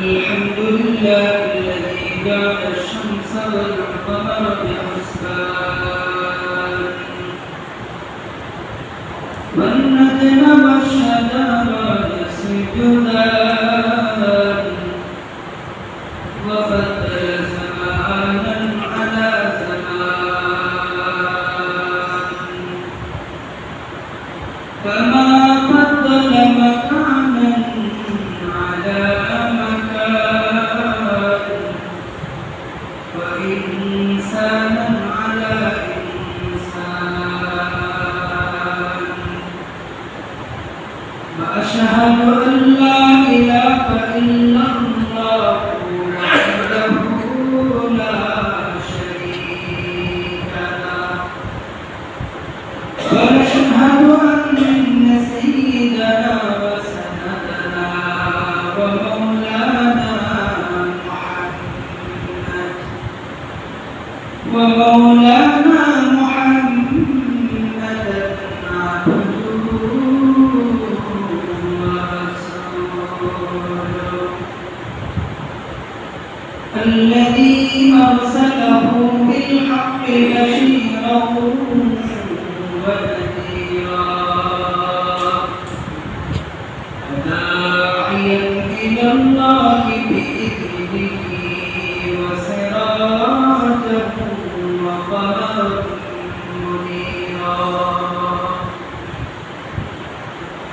الحمد لله الذي جعل الشمس والقمر بحسبان والنجم والشجر يسجدان وفضل زمانا على زمان كما فضل مكانا على مكان وإنسانا على إنسان وأشهد أن لا إله إلا الله وحده لا شريك له ونشهد أن سيدنا وسندنا ومولانا محمدا عبده ورسوله الذي أرسله بالحق بشيرا ونذيرا وداعيا إلى الله بإذنه وسراجا وقمرا منيرا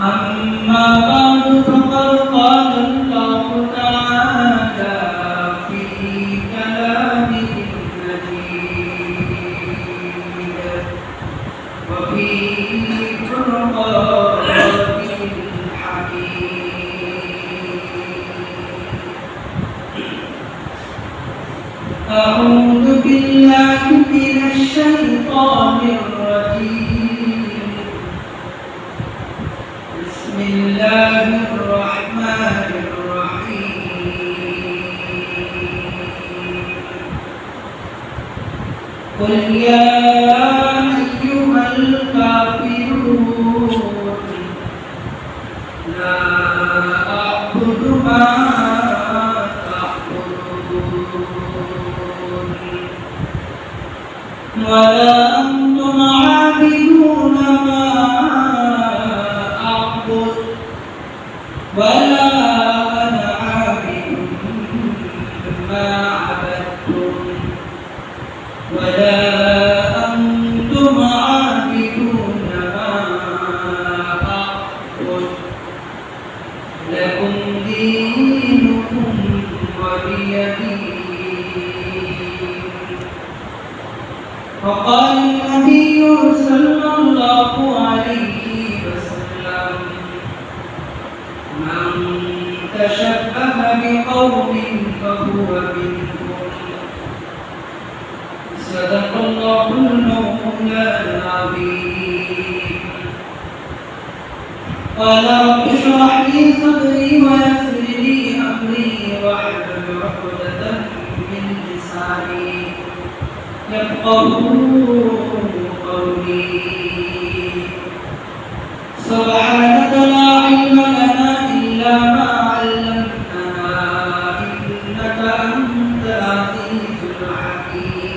أما بعد فقد قال الله تعالى في كلامه المجيد وفي فرقانه الحميد أعوذ بالله من الشيطان الرجيم بسم الله الرحمن الرحيم قل يا أيها الكافرون لا أعبد ما ولا أنتم عابدون ما أعبد ولا أنا عابد ما عبدتم ولا أنتم عابدون ما أعبد لكم دينكم ولي دين. وقال النبي صلى الله عليه وسلم من تشبه بقوم فهو منهم صدق الله المولى العظيم. قال رب اشرح لي صدري ويسر لي أمري واحلل عقدة من لساني يفقهوا قولي. سبحانك لا علم لنا إلا ما علمتنا إنك أنت العزيز الحكيم.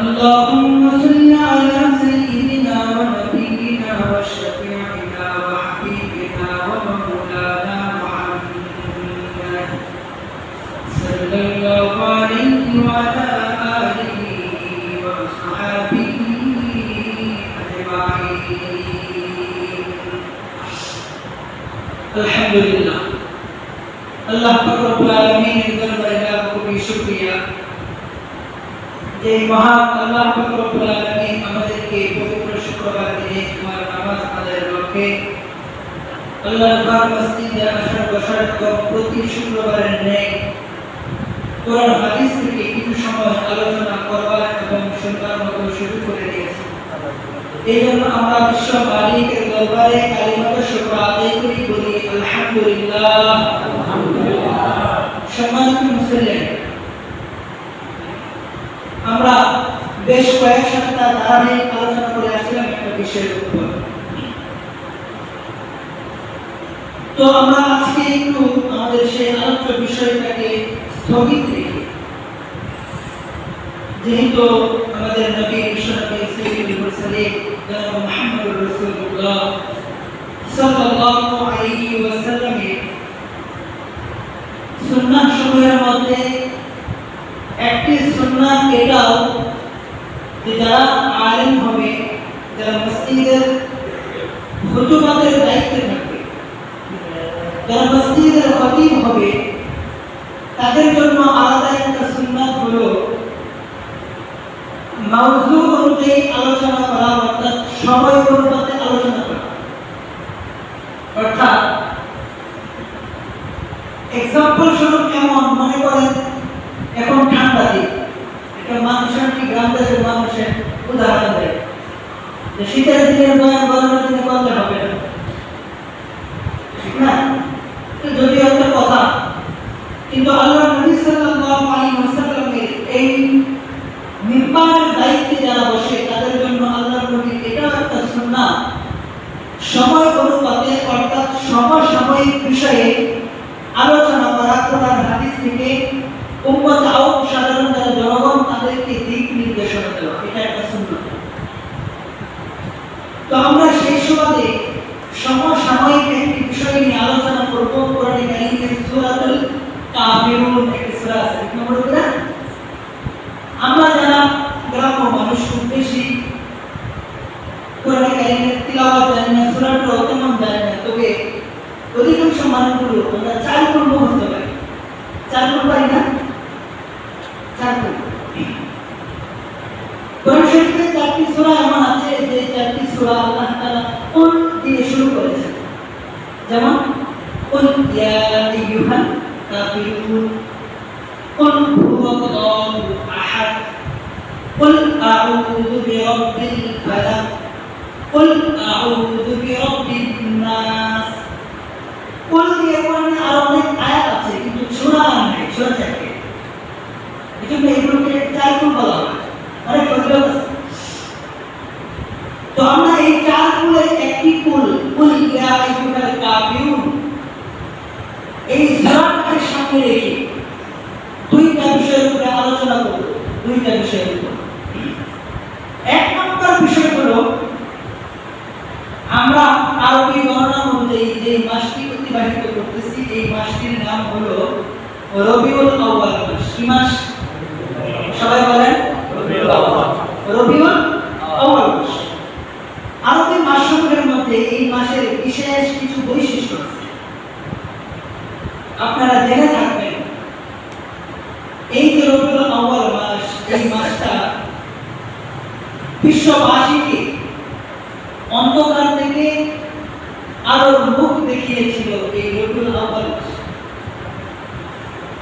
اللهم صل على سيدنا ونبينا وشفيعنا وحبيبنا ومولانا محمد صلى الله عليه وعلى آله وأصحابه أجمعين. الحمد لله الله رब्बुल आलमीन दरबारे लाखों कोटी शुक्रिया যে মহান আল্লাহ রব্বুল আলামিন আমাদেরকে পবিত্র শুক্রবার দিনে তোমার নামাজ আদায়ের লক্ষ্যে আল্লাহর পাক মসজিদে আসার বসার প্রতি শুক্রবারের ন্যায় কোরআন হাদিস থেকে কিছু সময় আলোচনা করবার এবং শুনবার মতো শুরু করে দিয়েছি। এই জন্য আমরা বিশ্ব মালিকের দরবারে কালিমাত শুকর আদায় করি, বলি আলহামদুলিল্লাহ। সম্মানিত মুসলিম, আমরা বেশ কয়েক সপ্তাহ ধারাবাহিক আলোচনা করে আসছিলাম একটা বিষয়ের উপর। তো আমরা আজকে একটু আমাদের সেই আলোচ্য বিষয়টাকে স্থগিত রেখে, যেহেতু আমাদের নবী বিশ্বনবী সাইয়্যিদুল মুরসালিন জনাব মুহাম্মদুর রাসূলুল্লাহ সাল্লাল্লাহু আলাইহি ওয়াসাল্লামের সুন্নাহ সমূহের মধ্যে একটি সুন্নাহ এটাও যে যারা আলেম হবে, যারা মসজিদের খুতুবাতের দায়িত্বে থাকবে, যারা মসজিদের খতিব হবে, তাদের জন্য আলাদা একটা সুন্নাত হলো মাউযু অনুযায়ী আলোচনা করা, অর্থাৎ সময় অনুপাতে আলোচনা করা। অর্থাৎ এক্সাম্পল স্বরূপ কেমন, মনে করেন এখন ঠান্ডা দিন, এটা মানুষের কি গ্রাম দেশের মানুষের উদাহরণ দেয় যে শীতের দিনের বয়ান গরমের দিনে করতে হবে না, ঠিক না? যদি একটা কথা, কিন্তু আল্লাহ নবী সাল্লাল্লাহু আলাইহি ওয়াসাল্লামের এই নির্মাণের দায়িত্বে যারা বসে তাদের জন্য আল্লাহর নবী এটা একটা সুন্নাহ সময় অনুপাতে, অর্থাৎ সমসাময়িক বিষয়ে আলোচনা করা, কোরআন হাদিস থেকে উম্মত আও সাধারণ যারা জনগণ তাদেরকে দিক নির্দেশনা দেওয়া, এটা একটা সুন্নাহ। তো আমরা সেই সুবাদে সমসাময়িক একটি বিষয় নিয়ে আলোচনা করব। কোরআনে কারীমের সূরাতুল কাফিরুন একটি সূরা আছে, এক নম্বর সূরা। আমরা যারা গ্রাম্য মানুষ খুব বেশি কোরআনে কারীমের তিলাওয়াত জানি না, সূরাটা তেমন জানি না, তবে অধিকাংশ মানুষগুলো আমরা 4 গুণ মুখস্থ পারি। 4 গুণ পারি না? 4 গুণ। কোরআন শরীফে 4টি সূরা এমন আছে যে 4টি সূরা আল্লাহ তাআলা কুল দিয়ে শুরু করেছেন। যেমন কুল ইয়া আইয়ুহাল কাফিরুন, কুল হুয়াল্লাহু আহাদ, কুল আউযু বিরাব্বিল ফালাক, কুল আউযু বিরাব্বিন নাস। কুল দিয়ে কোরআনে আরো অনেক আয়াত আছে, কিন্তু সূরা নাই, সূরা 4টি। এজন্য এগুলোকে 4 গুণ বলা হয়, অনেক ফজিলত আছে। তো আমরা এই 4 কুলের একটি কুল, কুল ইয়া আইয়ুহাল কাফিরুন, এই সূরাটাকে সামনে রেখে 2টা বিষয়ের উপরে আলোচনা করব। 2টা বিষয়ের উপর। 1 নম্বর বিষয় হলো আমরা আরবি গণনা অনুযায়ী যে মাসটি অতিবাহিত করতেছি, এই মাসটির নাম হলো রবিউল আউয়াল মাস। কি মাস? সবাই বলেন রবিউল আউয়াল। রবিউল আউয়াল মাস। আরবি মাসসমূহের মধ্যে এই মাসের বিশেষ কিছু বৈশিষ্ট্য আছে, আপনারা জেনে থাকবেন। এই যে রবিউল আউয়াল মাস, এই মাসটা বিশ্ববাসীকে অন্ধকার থেকে আলোর মুখ দেখিয়েছিল এই রবিউল আউয়াল মাস।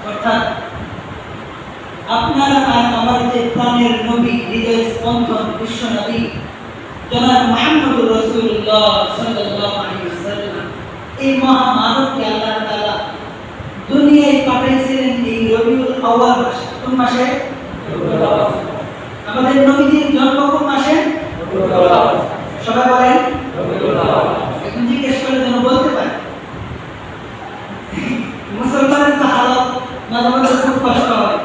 অর্থাৎ আপনারা আর আমার যে প্রাণের নবী, হৃদয় স্পন্দন বিশ্ব নবী জনাব মুহাম্মদুর রাসূলুল্লাহ সাল্লাল্লাহু আলাইহি ওয়াসাল্লাম, এই মহামানবকে আল্লাহ তাআলা দুনিয়ায় পাঠিয়েছিলেন এই রবিউল আউয়াল মাসে। কোন মাসে? রবিউল আউয়াল। আমাদের নবীজির জন্ম কোন মাসে? রবিউল আউয়াল। সবাই বলেন রবিউল আউয়াল। এখন জিজ্ঞেস করে যেন বলতে পারে। মুসলমানের তো হালত মাঝে মাঝে খুব কষ্ট হয়।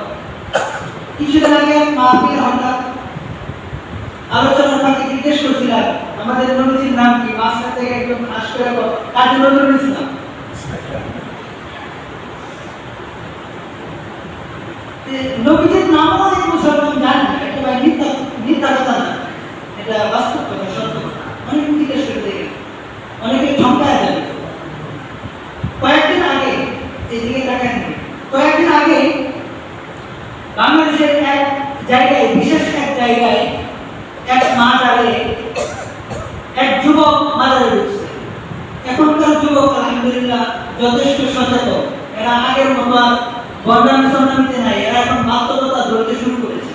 কিছুদিন আগে মাহফিল হঠাৎ আলোচনার ফাঁকে জিজ্ঞেস করছিলাম আমাদের নবীজির নাম কি, মাঝখান থেকে একদম হাস করে কাজী নজরুল ইসলাম। নবীজির নামও অনেক মুসলমান জানে না, একেবারে মিথ্যা কথা না, এটা বাস্তব কথা, সত্য কথা। অনেক জিজ্ঞেস করতে গেলে অনেকে ঠকায় যাবে। কয়েকদিন আগে, এদিকে তাকান, কয়েকদিন আগে বাংলাদেশের এক জায়গায়, বিশেষ এক জায়গায় এক মাজারে এক যুবক মাজারে ঢুকছে। এখনকার যুবক আলহামদুলিল্লাহ যথেষ্ট সচেতন, এরা আগের মতো আর বর্ণামি সন্নামিতে নাই, এরা এখন বাস্তবতা ধরতে শুরু করেছে,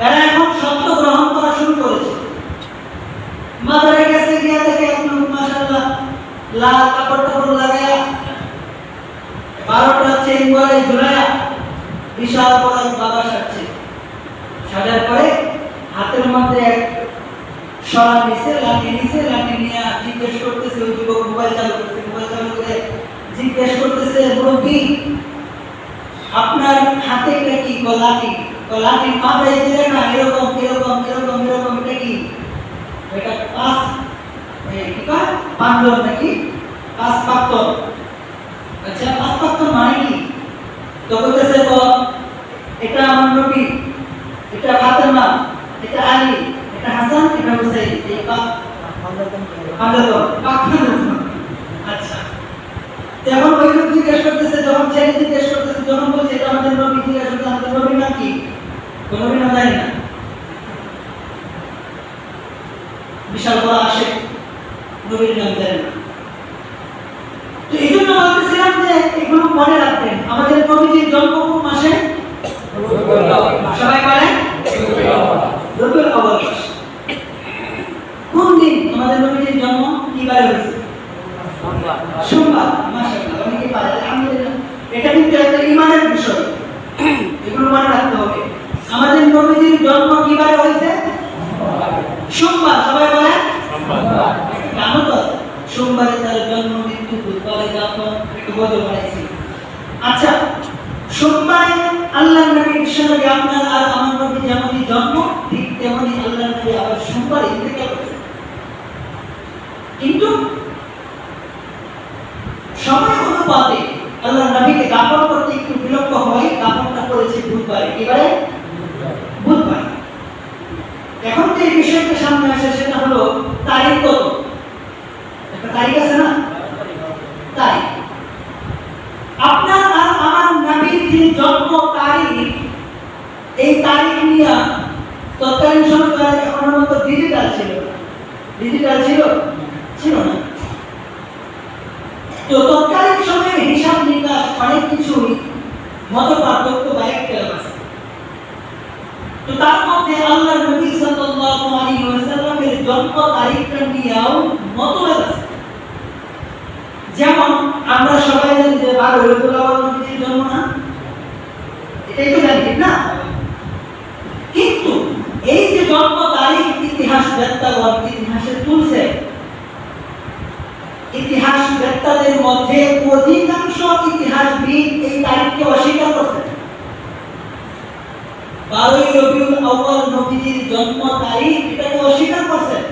এরা এখন সত্য গ্রহণ করা শুরু করেছে। মাজারে গেছে, গিয়া দেখে একদম মাশাআল্লাহ লাল কাপড় টাপড় লাগায়া 12টা চেইন করে ঝুলায়া বিশাল বড় বাবা সাজছে। সাজার পরে হাতের মধ্যে এক সরা নিচে লাঠি নিয়ে জিজ্ঞেস করতেছে, ওই যুবক মোবাইল চালু করে জিজ্ঞেস করতেছে, মুরব্বী আপনার হাতে এটা কি? লাঠি মাথায় দিলে না এরকম এটা কি? এটা পাঁচজন নাকি? পাঁচ পাত্তর। আচ্ছা, পাঁচ পাত্তর মানে কি? তো বলতেছে, এটা আমার নবী, এটা ফাতেমা, এটা আলী, এটা হাসান, এটা হুসাইন, এই আচ্ছা, যখন ওই লোক জিজ্ঞেস করতেছে, যখন ছেলে জিজ্ঞেস করতেছে, যখন বলছে এটা আমাদের নবী, জিজ্ঞেস করতেছে আমাদের নবীর নাম কি? নবীর নাম জানি না। বিশাল বড় আসে, নবীর নাম জানি না। তো এই জন্য বলতেছিলাম যে এগুলো মনে রাখবেন। আমাদের নবীজির জন্ম কোন মাসে? সবাই বলেন রবিউল আউয়াল মাসে। কোন দিন আমাদের নবীজির জন্ম? কি বারে হয়েছে? সোমবার। মাশাআল্লাহ, অনেকে পারে, আলহামদুলিল্লাহ। এটা কিন্তু একটা ঈমানের বিষয়, এগুলো মনে রাখতে হবে। আমাদের নবীজির জন্ম কি বারে হয়েছে? সোমবার। সবাই বলেন সোমবার। কেন তো সোমবারে তার জন্ম, মৃত্যু, বুধবারে দাফন, একটু বলতে পারছি। আচ্ছা, সোমবারে আল্লাহর নবী বিশ্বনবী আপনার আর আমার নবী যেমনই জন্ম, ঠিক তেমনই আল্লাহর নবী আবার সোমবারে ইন্তেকাল করেছেন। কিন্তু সময় অনুপাতে আল্লাহর নবীকে দাফন করতে একটু বিলম্ব হয়। দাফনটা করেছে বুধবারে। এবারে বুধবার। এখন যে বিষয়টা সামনে আসে সেটা হলো তারিখ কত? একটা তারিখ আছে না? তারিখ। আপনার আর আমার নবীর যে জন্ম তারিখ, এই তারিখ নিয়ে তৎকালীন সময় এখন মতো ডিজিটাল ছিল না। তো তৎকালীন সময়ে হিসাব নিকাশ অনেক কিছুই মত পার্থক্য বা একটেল আছে। তো তার মধ্যে আল্লাহর নবী সাল্লাল্লাহু আলাইহি ওয়াসাল্লামের জন্ম তারিখটা নিয়েও মতভেদ আছে। যেমন আমরা সবাই জানি যে 12 রবিউল আউয়াল নবীর জন্ম না, এটাই তো জানি, ঠিক না? কিন্তু এই যে জন্ম তারিখ ইতিহাস বেত্তাগণ ইতিহাসে তুলছে, ইতিহাস বেত্তাদের মধ্যে অধিকাংশ ইতিহাসবিদ এই তারিখকে অস্বীকার করছেন। 12 রবিউল আউয়াল নবীর জন্ম তারিখ, এটাকে অস্বীকার করছেন।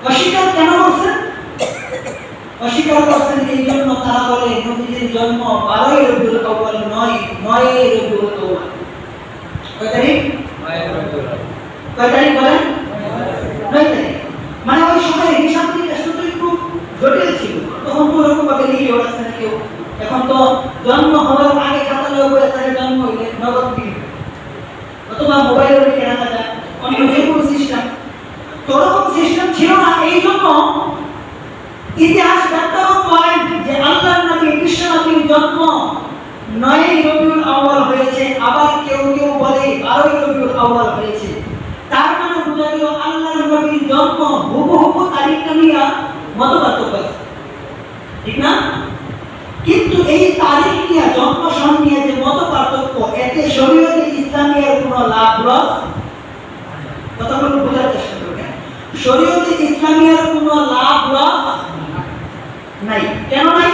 অস্বীকার কেন করছেন? অস্বীকার করছেন এই জন্য তারা বলে নবীর জন্ম 12 রবিউল আউয়াল নয়, 9 রবিউল আউয়াল। কয় তারিখ? 9 তারিখ বলেন? 9 তারিখ। মানে ওই সময় হিসাব নিকাশ তো একটু জটিল ছিল, তখন তো ওরকম ভাবে লিখে ওঠাচ্ছে না কেউ। এখন তো জন্ম হওয়ার আগে খাতালে উপরে তার জন্ম হইলে নগদ দিন, অথবা মোবাইলে লিখে রাখা যায়, অন্য যে কোনো সিস্টেম। তো ওরকম সিস্টেম ছিল না। এই জন্য ইতিহাস বেত্তাগণ বলেন যে আল্লাহর নবী বিশ্বনবীর জন্ম 9 রবিউল আউয়াল হয়েছে, আবার কেউ কেউ বলে 12 রবিউল আউয়াল হয়েছে। তার মানে বোঝা গেল আল্লাহর নবীর জন্ম হুবহু তারিখটা নিয়ে মতপার্থক্য আছে, ঠিক না? কিন্তু এই তারিখ নিয়ে, জন্ম সন নিয়ে যে মতপার্থক্য, এতে শরীয়তে ইসলামিয়ার কোনো লাভ লস, কথাগুলো বোঝার চেষ্টা করবেন, শরীয়তে ইসলামিয়ার কোনো লাভ লস নাই। কেন নাই?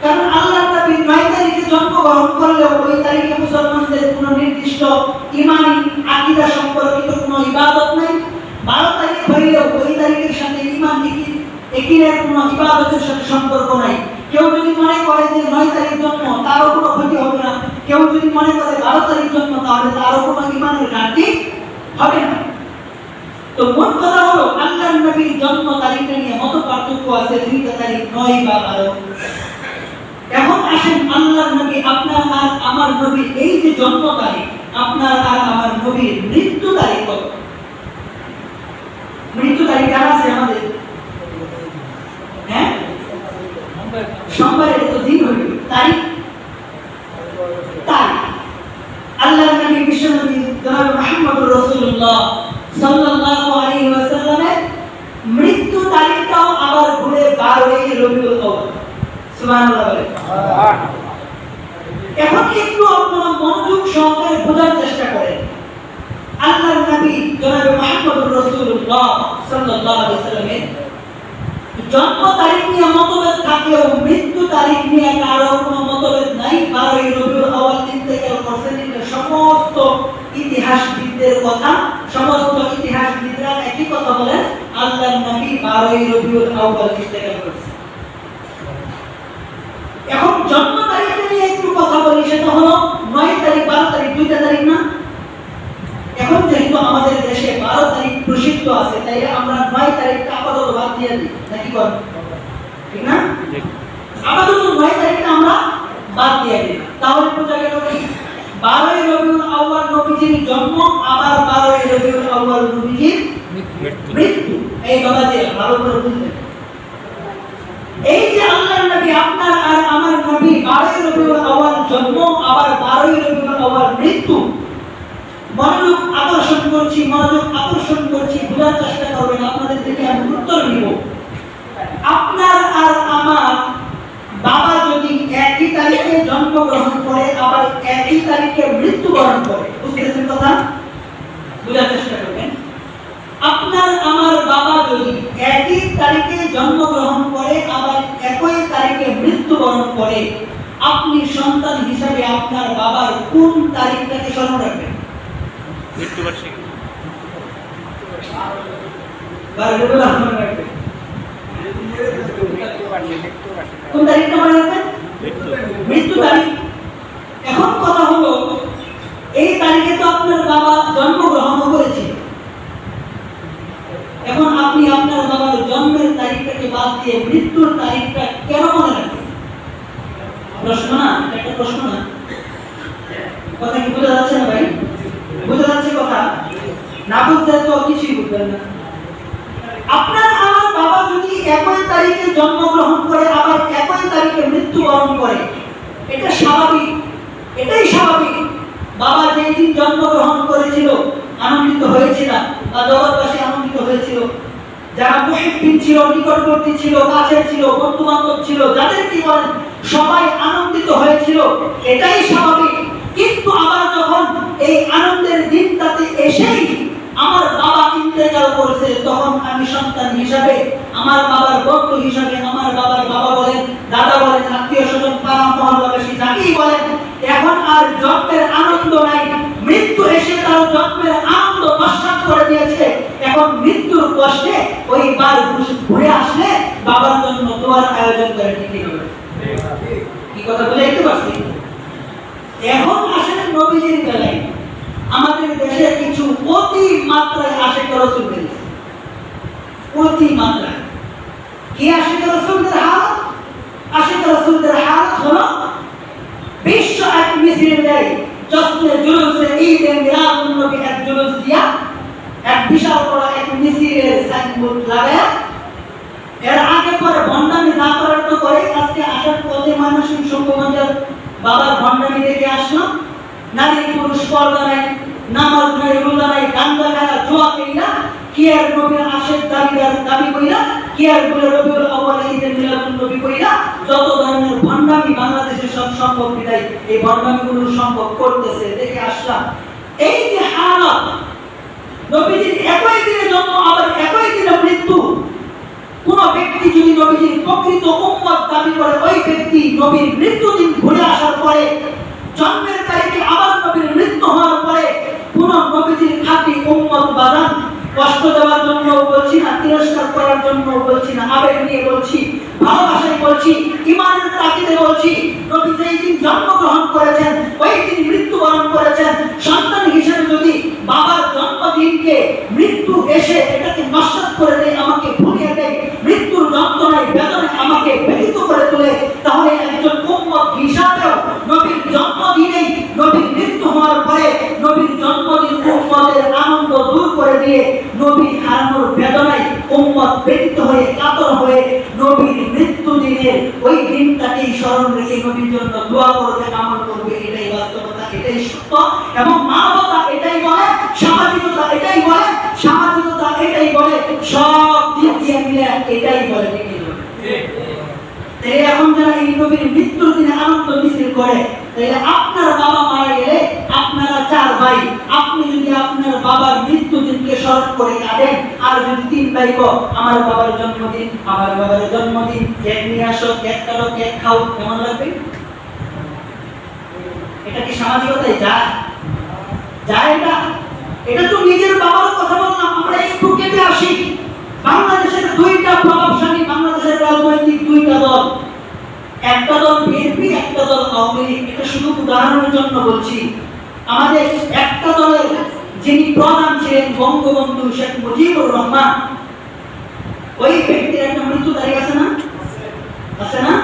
কারণ আল্লাহর নবী 9 তারিখে জন্মগ্রহণ করলেও ওই তারিখে মুসলমানদের কোনো নির্দিষ্ট ঈমানি আকীদা সম্পর্কিত কোনো ইবাদত নাই। 12 তারিখ হইলেও ওই তারিখের সাথে ঈমান একীনের কোনো ইবাদতের সাথে সম্পর্ক নাই। কেউ যদি মনে করে যে 9 তারিখ জন্ম, তারও কোনো ক্ষতি হবে না। কেউ যদি মনে করে 12 তারিখ জন্ম, তাহলে তারও কোনো ঈমানের ঘাটতি হবে না। তো মোট কথা হলো আল্লাহর নবীর জন্ম তারিখটা নিয়ে মত পার্থক্য আছে, 2টা তারিখ 9 বা 12। এখন আসেন আল্লাহর নবী, আপনার আর আমার নবীর এই যে জন্ম তারিখ, আপনার আর আমার নবীর মৃত্যু তারিখ কত? মৃত্যু তারিখ জানা আছে আমাদের? হ্যাঁ, সোমবারে তো দিন হইল, তারিখ আল্লাহর নবী বিশ্বনবী জনাব মুহাম্মদুর রাসূলুল্লাহ সাল্লাল্লাহু আলাইহি ওয়াসাল্লামের মৃত্যু তারিখটাও আবার ঘুরে 12 রবিউল আউয়াল। সুবহানাল্লাহ বলে। এখন একটু আপনারা মনোযোগ সহকারে বোঝার চেষ্টা করেন। আল্লাহর নবী জনাবে মুহাম্মদুর রাসূলুল্লাহ সাল্লাল্লাহু আলাইহি ওয়াসাল্লামের জন্ম তারিখ নিয়ে মতভেদ থাকলেও মৃত্যু তারিখ নিয়ে কারো কোনো মতভেদ নাই। 12ই রবিউল আউয়াল ইন্তেকাল করছেন, সমস্ত ইতিহাসবিদদের কথা, সমস্ত ইতিহাসবিদরা একই কথা বলেন, আল্লাহর নবী 12ই রবিউল আউয়াল ইন্তেকাল করছেন। এখন জন্ম তারিখ নিয়ে একটু কথা বলি, সেটা হলো 9 তারিখ 12 তারিখ দুইটা তারিখ না। এখন যেহেতু আমাদের দেশে 12 তারিখ প্রসিদ্ধ আছে, তাই আমরা 9 তারিখটা আপাতত বাদ দিয়ে দিই, নাকি বল? ঠিক না? আপাতত 9 তারিখটা আমরা বাদ দিয়ে দিই। তাহলে বোঝা গেল কি 12ই রবিউল আউয়াল নবীজির জন্ম, আবার 12ই রবিউল আউয়াল নবীজির মৃত্যু। এই বাবাজি ভালো করে বুঝবেন, এই যে আল্লাহর নবী আপনার আর আমার নবী 12ই রবিউল আউয়াল জন্ম, আবার 12ই রবিউল আউয়াল মৃত্যু। মনোযোগ আকর্ষণ করছি, বোঝার চেষ্টা করবেন, আপনাদের থেকে আমি উত্তর দিব। আপনার আর আমার বাবা যদি একই তারিখে জন্মগ্রহণ করে আবার একই তারিখে মৃত্যুবরণ করে, বুঝতেছেন কথা? বোঝার চেষ্টা করবেন। আপনার আমার বাবা যদি একই তারিখে জন্মগ্রহণ করে আবার একই তারিখে মৃত্যুবরণ করে, আপনি সন্তান হিসাবে আপনার বাবার কোন তারিখটাকে স্মরণ রাখবেন? মৃত্যুবার্ষিকী। কোন তারিখটা মনে রাখবেন? মৃত্যু তারিখ। এখন কথা হলো, এই তারিখে তো আপনার বাবা জন্মগ্রহণ করেছে, এখন আপনি আপনার বাবার জন্মের তারিখটাকে বাদ দিয়ে মৃত্যুর তারিখটা কেন মনে রাখবেন? প্রশ্ন না? একটা প্রশ্ন না? কথা কি বোঝা যাচ্ছে না ভাই? বোঝা যাচ্ছে কথা? না বুঝতে তো কিছুই বুঝবেন না। আপনার আমার বাবা যদি একই তারিখে জন্মগ্রহণ করে আবার একই তারিখে মৃত্যুবরণ করে, এটা স্বাভাবিক, এটাই স্বাভাবিক। বাবা যেই দিন জন্মগ্রহণ করেছিল আনন্দিত হয়েছিল, বা জগৎবাসী আনন্দিত হয়েছিল, যারা মুহিব্বিন ছিল, নিকটবর্তী ছিল, কাছের ছিল, বন্ধু বান্ধব ছিল, যাদের কি বলেন সবাই আনন্দিত হয়েছিল, এটাই স্বাভাবিক। কিন্তু আবার যখন এই আনন্দের দিনটাতে এসেই আমার বাবা ইন্তেকাল করেছে, তখন আমি সন্তান হিসাবে, আমার বাবার বন্ধু হিসাবে, আমার বাবার বাবা বলেন, দাদা বলেন, আত্মীয় স্বজন, পাড়া মহল্লাবাসী যাকেই বলেন, এখন আর জন্মের আনন্দ নাই। মৃত্যু এসে তার জন্মের আনন্দ নস্বাত করে দিয়েছে। এখন মৃত্যুর কষ্টে ওই বার ঘুরে আসলে বাবার জন্য দোয়ার আয়োজন করে ঠিক হবে। কি কথা বলে একটু পারছি? এখন আসেন নবীজির বেলায়, আমাদের দেশে কিছু অতি মাত্রায় আশিক রাসূল বেরিয়েছে, অতি মাত্রায়। কি আশিক রাসূলদের হাল? আশিক রাসূলদের হাল হলো বিশ্ব এক মিছিল দেয়, জশ্নে জুলুসে ঈদে মিলাদুন নবী এক জুলুস দিয়া, এক বিশাল বড় এক মিছিলের সাইনবোর্ড লাগায়া, এর আগে পরে ভণ্ডামি না করার তো করে, আজকে আসার পথে মানুষের সংগমঞ্জের বাবার ভণ্ডামি দেখে আসলাম। নারী পুরুষ পর্দা নাই, নামাজ নাই, রোজা নাই, গাঞ্জা খায়া, জুয়া খেলা, কি আর নবীর আশেক দাবি কইরা, কি আর বলে রবিউল আউয়াল ঈদে মিলাদুন নবী কইরা, যত ধরনের ভণ্ডামি বাংলাদেশে সব সম্ভব বিদায় এই ভণ্ডামিগুলো সম্ভব করতেছে দেখে আসলাম। এই যে হালাত, নবীজির একই দিনে জন্ম আবার একই দিনে মৃত্যু। কোন ব্যক্তি যদি নবীজির প্রকৃত উম্মত দাবি করে, ওই ব্যক্তি নবীর মৃত্যুদিন ঘুরে আসার পরে, জন্মের তারিখে আবার নবীর মৃত্যু হওয়ার পরে কোন নবীজির খাঁটি উম্মত বাজান, কষ্ট দেওয়ার জন্য বলছি না, তিরস্কার করার জন্য বলছি না, আবেগ নিয়ে বলছি, ভালোবাসায় বলছি, ইমানের তাকিদে বলছি, নবী যেই দিন জন্মগ্রহণ করেছেন ওই দিন মৃত্যুবরণ করেছেন। সন্তান হিসেবে যদি বাবার জন্মদিনকে মৃত্যু এসে এটাকে নস্বাত করে দেয়, আমাকে ভুলিয়ে দেয়, মৃত্যুর যন্ত্রণায় বেদনায় আমাকে ব্যথিত করে তোলে, তাহলে একজন উম্মত হিসাবেও নবীর জন্মদিনেই, নবীর মৃত্যু হওয়ার পরে নবীর জন্মদিন উম্মতের আনন্দ দূর করে দিয়ে নবী হারানোর বেদনায় উম্মত ব্যথিত হয়ে কাতর হয়ে নবীর মৃত্যু দিনের ওই দিনটাকেই স্মরণ রেখে নবীর জন্য দোয়া করবে, আমল করবে। এটাই বাস্তবতা, এটাই সত্য, এবং মানবতা এটাই বলে, সামাজিকতা এটাই বলে, সামাজিকতা এটাই বলে, সব দিক দিয়ে মিলে এটাই বলে। এখন যারা এই নবীর মৃত্যুর দিনে আনন্দ মিছিল করে, তাহলে আপনার বাবা মারা গেলে আপনারা 4 ভাই, আপনি যদি আপনার বাবার মৃত্যুদিনকে স্মরণ করে কাঁদেন, আর যদি 3 ভাই কো আমার বাবার জন্মদিন, আমার বাবার জন্মদিন, কেক নিয়ে আসো, কেক কাটো, কেক খাও, কেমন লাগবে? এটা কি সামাজিকতায় যায়? যায় না। এটা তো নিজের বাবার কথা বললাম। আমরা একটু কেটে আসি। বাংলাদেশের 2টা প্রভাবশালী বাংলাদেশের রাজনৈতিক 2টা দল, একটা দল বিএনপি, একটা দল আওয়ামী লীগ। এটা শুধু উদাহরণের জন্য বলছি। আমাদের একটা দলের যিনি প্রধান ছিলেন বঙ্গবন্ধু শেখ মুজিবুর রহমান, ওই ব্যক্তির একটা মৃত্যু তারিখ আছে না? আছে না?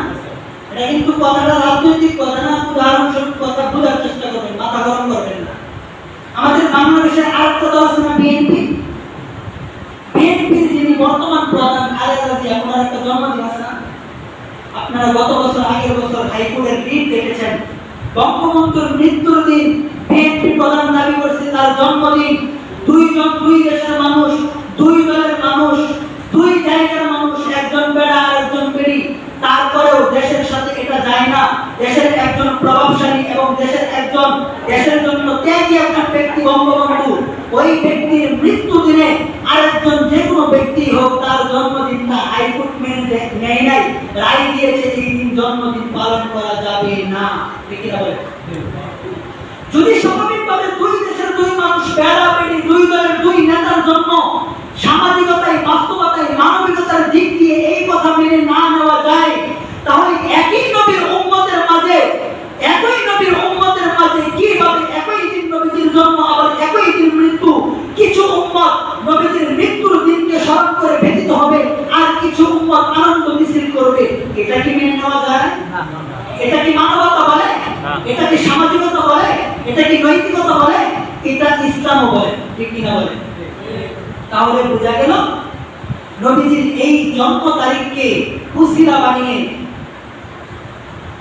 এটা কিন্তু কথাটা রাজনৈতিক কথা না, উদাহরণস্বরূপ কথা বোঝার চেষ্টা করবেন, মাথা গরম করবেন না। আমাদের বাংলাদেশের আরেকটা দল আছে না, বিএনপি। বিএনপির যিনি বর্তমান প্রধান খালেদা জিয়া, ওনার একটা জন্মদিন আছে না? আপনারা গত বছর, আগের বছর হাইকোর্টের রিট দেখেছেন। বঙ্গবন্ধুর মৃত্যুর দিন বিএনপি প্রধান দাবি করছে তার জন্মদিন। 2 জন 2 দেশের মানুষ, 2 দলের মানুষ, 2 জায়গার মানুষ, একজন বেড়া আর একজন বেড়ি। তারপরেও দেশের সাথে এটা যায় না। দেশের একজন প্রভাবশালী এবং দেশের জন্য ত্যাগী একজন ব্যক্তি বঙ্গবন্ধু, ওই ব্যক্তির মৃত্যু দিনে আরেকজন যে কোনো ব্যক্তি হোক তার জন্মদিনটা হাইকোর্ট মেনে নেয় নাই, রায় দিয়েছে এই দিন জন্মদিন পালন করা যাবে না। ঠিক না বলে? যদি স্বাভাবিকভাবে 2 দেশের 2 মানুষ, বেড়া বেড়ি, 2 দলের 2 নেতার জন্য সামাজিকতায়, বাস্তবতায়, মানবিকতার দিক দিয়ে এই কথা মেনে না নেওয়া যায়, তাহলে একই নবীর উম্মতের মাঝে কিভাবে একই দিন নবীজির জন্ম, আবার একই দিন মৃত্যু? কিছু উম্মত নবীজির মৃত্যুর দিনকে স্মরণ করে ব্যতীত হবে, আর কিছু উম্মত আনন্দ মিছিল করবে। এটা কি মেনে নেওয়া যায়? এটা কি মানবতা বলে? এটা কি সামাজিকতা বলে? এটা কি নৈতিকতা বলে? এটা ইসলামও বলে। ঠিক কি না বলে? তাহলে বোঝা গেল নবীজির এই জন্ম তারিখকে উসিলা বানিয়ে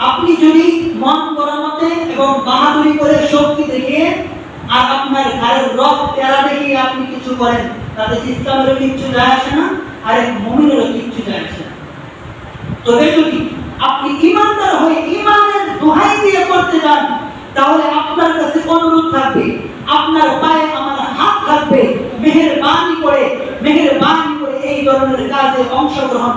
আপনি যদি মন করামতে এবং বাহাদুরি করে শক্তি দেখিয়ে আর আপনার ঘরের রক পেয়ারা দেখিয়ে আপনি কিছু করেন, তাতে ইসলামেরও কিচ্ছু যায় আসে না, আর এক মুমিনেরও কিচ্ছু যায় আসে না। তবে যদি আপনি ইমানদার হয়ে ইমানের দোহাই দিয়ে করতে যান, তাহলে আপনার কাছে অনুরোধ থাকবে, আপনার পায়ে আমার হাত থাকবে, মেহেরবানি করে এই ধরনের কাজে অংশগ্রহণ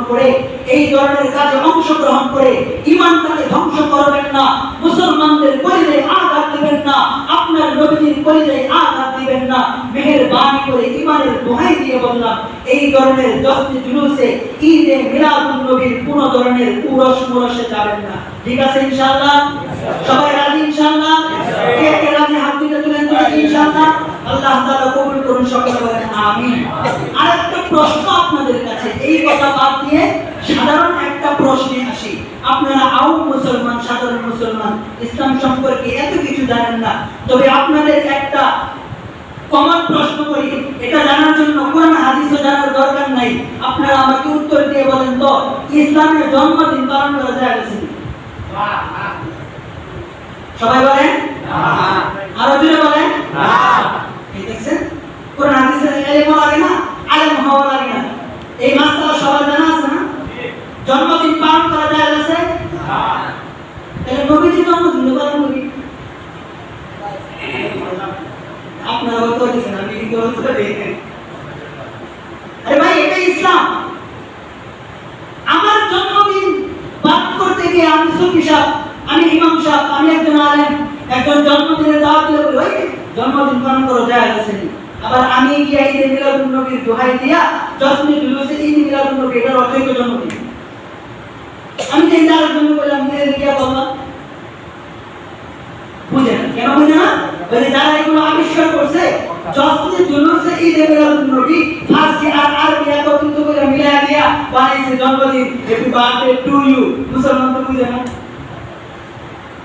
করে ঈমানটাকে ধ্বংস করবেন না, মুসলমানদের পরিচয়ে আঘাত দিবেন না, আপনার নবীর পরিচয়ে আঘাত দিবেন না। মেহেরবানি করে ঈমানের দোহাই দিয়ে বললাম, এই ধরনের জশ্নে জুলুসে, ঈদে মিলাদুন নবীর কোন ধরনের উরস মুরসে যাবেন না। ঠিক আছে ইনশাআল্লাহ? সবাই রাজি ইনশাআল্লাহ? কে কে রাজি? হাত তুলে তুলেন ইনশাআল্লাহ। আল্লাহ তাআলা কবুল করুন, সকলে বলেন আমিন। আরেকটা প্রশ্ন আপনাদের কাছে, এই কথা বাদ দিয়ে সাধারণ একটা প্রশ্নে আসি। আপনারা আউম মুসলমান, সাধারণ মুসলমান, ইসলাম সম্পর্কে এত কিছু জানেন না, তবে আপনাদের একটা কমন প্রশ্ন করি, এটা জানার জন্য কোরআন হাদিসও জানার দরকার নাই। আপনারা আমাকে উত্তর দিয়ে বলেন তো, ইসলামের জন্মদিন পালন করা যায় আছে? সবাই বলেন আরো জোরে বলেন না। ঠিক আছে, কোরআন হাদিসের এলেম লাগে না, আলেম হওয়া লাগে না, এই মাসলা সবার জানা আছে না? জন্মদিন পালন করা যায় আছে? তাহলে নবীজির জন্মদিন পালন করি। আপনারা বলতে পারছেন, আমি কিন্তু বলতে দেখেন, আরে ভাই এটা ইসলাম। আমার জন্মদিন পালন করতে গিয়ে আমি সুফি সাহেব, আমি ইমাম সাহেব, আমি একজন আলেম, একজন জন্মদিনের দাওয়াত দিলে বলি ওই জন্মদিন পালন করা যায় আছে। আবার আমি গিয়ে ঈদে মিলাদুন নবীর দোহাই দিয়া জশ্নে জুলুসে ঈদ মিলাদুন নবী, এটার অর্থই তো জন্মদিন। আমি যে তার জন্য বললাম গিয়া বললাম, বুঝে না কেন? বুঝে না? বলে যারা এগুলো আবিষ্কার করছে, জশ্নে জুলুসে ঈদে মিলাদুন নবী ফার্সি আর আরবি একত্রিত করে মিলায়া দিয়া বানাইছে জন্মদিন, হ্যাপি বার্থডে টু ইউ। মুসলমান তো বুঝে না।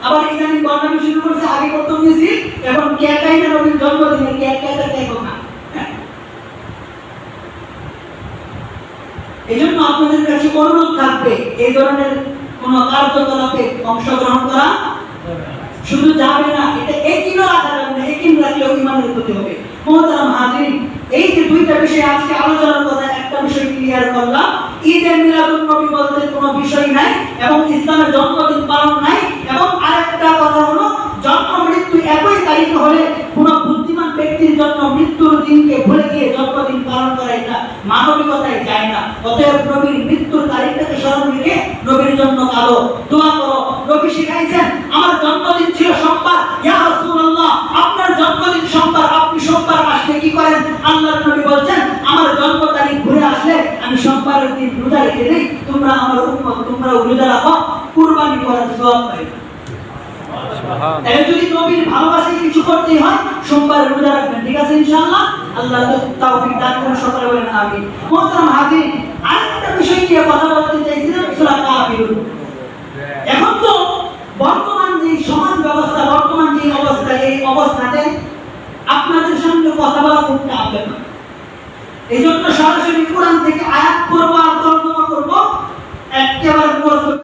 আবার ইদানিং বর্ণনা শুরু করছে, আগে প্রথম দিয়েছি, এখন কেক কাইনা নবীর জন্মদিনে কেক কাটা কেক না। এজন্য আপনাদের কাছে অনুরোধ থাকবে, এই ধরনের কোন কার্যকলাপে অংশগ্রহণ করা শুধু যাবে না, এটা একইও রাখা যাবে না, একই রাখলেও ইমানের ক্ষতি হবে। মুহতারাম হাজিরিন, এই যে দুইটা বিষয় আজকে আলোচনার কথা, একটা বিষয় ক্লিয়ার করলাম, ঈদে মিলাদুন নবী বলতে কোনো বিষয় নাই এবং ইসলামের জন্মদিন পালন নাই। এবং আরেকটা কথা হলো তারিখ হলে কোন বুদ্ধিমান ব্যক্তির জন্য মৃত্যুর দিনকে ভুলে গিয়ে জন্মদিন পালন করা এটা মানবিকতায় যায় না। অতএব নবীর মৃত্যুর তারিখটাকে স্মরণ রেখে নবীর জন্য কালো দোয়া করো। নবী শিখাইছেন আমার জন্মদিন ছিল সোমবার, ইয়া রাসূলুল্লাহ আপনার জন্মদিন সোমবার, আপনি সোমবার আসলে কি করেন? আল্লাহর নবী বলছেন আমার জন্ম তারিখ ঘুরে আসলে আমি সোমবারের দিন রোজা রেখে দেই, তোমরা আমার উম্মত, তোমরা রোজা রাখো, কুরবানি করার সওয়াব পাবে। তাই যদি নবীর ভালোবাসায় কিছু করতে হয় সোমবার রোজা রাখবেন, ঠিক আছে ইনশাআল্লাহ। আল্লাহ তৌফিক দান করুন, সকলে বলেন আমিন। মোহতারাম হাজির, আরেকটা বিষয় নিয়ে কথা বলতে